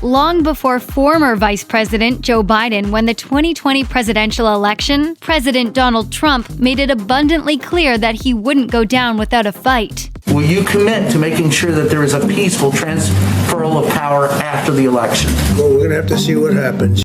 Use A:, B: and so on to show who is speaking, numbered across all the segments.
A: long before former Vice President Joe Biden won the 2020 presidential election, President Donald Trump made it abundantly clear that he wouldn't go down without a fight.
B: Will you commit to making sure that there is a peaceful transferal of power after the election?
C: Well, we're going to have to see what happens.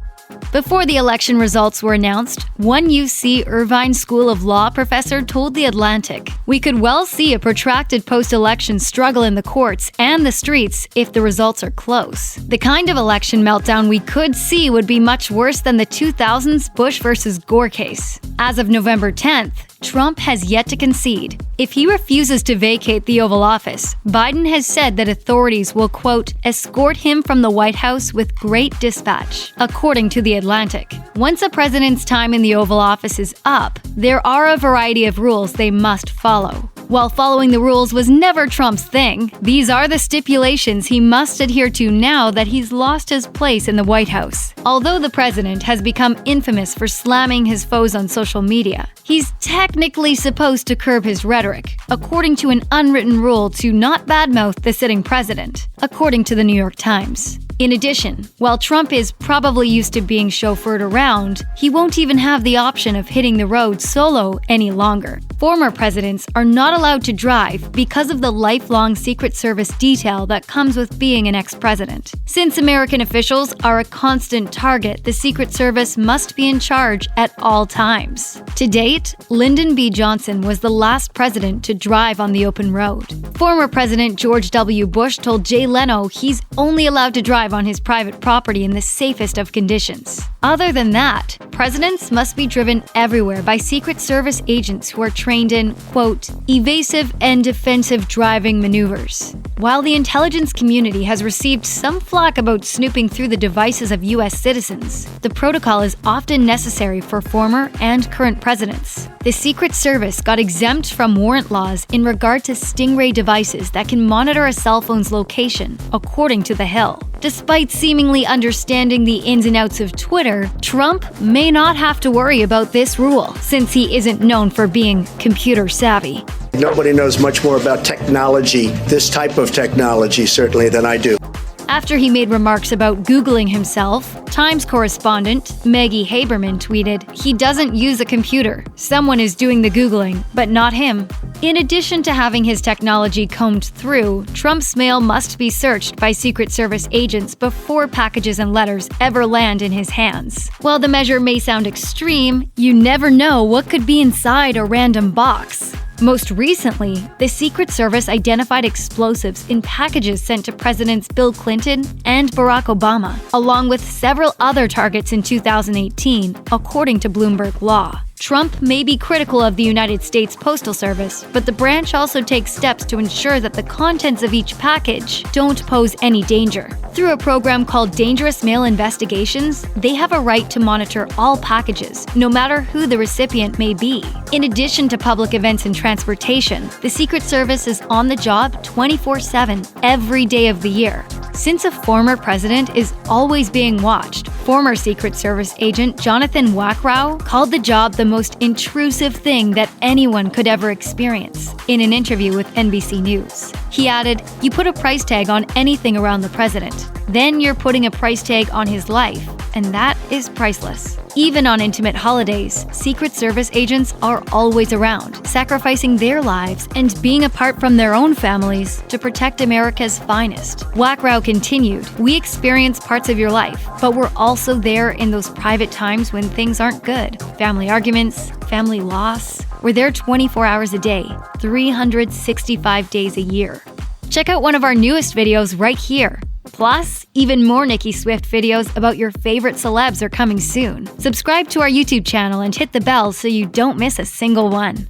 A: Before the election results were announced, one UC Irvine School of Law professor told The Atlantic, "We could well see a protracted post-election struggle in the courts and the streets if the results are close. The kind of election meltdown we could see would be much worse than the 2000s Bush versus Gore case." As of November 10th, Trump has yet to concede. If he refuses to vacate the Oval Office, Biden has said that authorities will, quote, escort him from the White House with great dispatch, according to The Atlantic. Once a president's time in the Oval Office is up, there are a variety of rules they must follow. While following the rules was never Trump's thing, these are the stipulations he must adhere to now that he's lost his place in the White House. Although the president has become infamous for slamming his foes on social media, he's technically supposed to curb his rhetoric, according to an unwritten rule to not badmouth the sitting president, according to the New York Times. In addition, while Trump is probably used to being chauffeured around, he won't even have the option of hitting the road solo any longer. Former presidents are not allowed to drive because of the lifelong Secret Service detail that comes with being an ex-president. Since American officials are a constant target, the Secret Service must be in charge at all times. To date, Lyndon B. Johnson was the last president to drive on the open road. Former President George W. Bush told Jay Leno he's only allowed to drive on his private property in the safest of conditions. Other than that, presidents must be driven everywhere by Secret Service agents who are trained in, quote, evasive and defensive driving maneuvers. While the intelligence community has received some flack about snooping through the devices of U.S. citizens, the protocol is often necessary for former and current presidents. The Secret Service got exempt from warrant laws in regard to Stingray devices that can monitor a cell phone's location, according to The Hill. Despite seemingly understanding the ins and outs of Twitter, Trump may not have to worry about this rule, since he isn't known for being computer savvy.
C: Nobody knows much more about technology, this type of technology, certainly, than I do.
A: After he made remarks about Googling himself, Times correspondent Maggie Haberman tweeted, "He doesn't use a computer. Someone is doing the Googling, but not him." In addition to having his technology combed through, Trump's mail must be searched by Secret Service agents before packages and letters ever land in his hands. While the measure may sound extreme, you never know what could be inside a random box. Most recently, the Secret Service identified explosives in packages sent to Presidents Bill Clinton and Barack Obama, along with several other targets in 2018, according to Bloomberg Law. Trump may be critical of the United States Postal Service, but the branch also takes steps to ensure that the contents of each package don't pose any danger. Through a program called Dangerous Mail Investigations, they have a right to monitor all packages, no matter who the recipient may be. In addition to public events and transportation, the Secret Service is on the job 24/7 every day of the year. Since a former president is always being watched, former Secret Service agent Jonathan Wackrow called the job the most intrusive thing that anyone could ever experience in an interview with NBC News. He added, "You put a price tag on anything around the president. Then you're putting a price tag on his life, and that is priceless." Even on intimate holidays, Secret Service agents are always around, sacrificing their lives and being apart from their own families to protect America's finest. Wackrow continued, "We experience parts of your life, but we're also there in those private times when things aren't good. Family arguments, family loss. We're there 24 hours a day, 365 days a year." Check out one of our newest videos right here. Plus, even more Nicki Swift videos about your favorite celebs are coming soon. Subscribe to our YouTube channel and hit the bell so you don't miss a single one.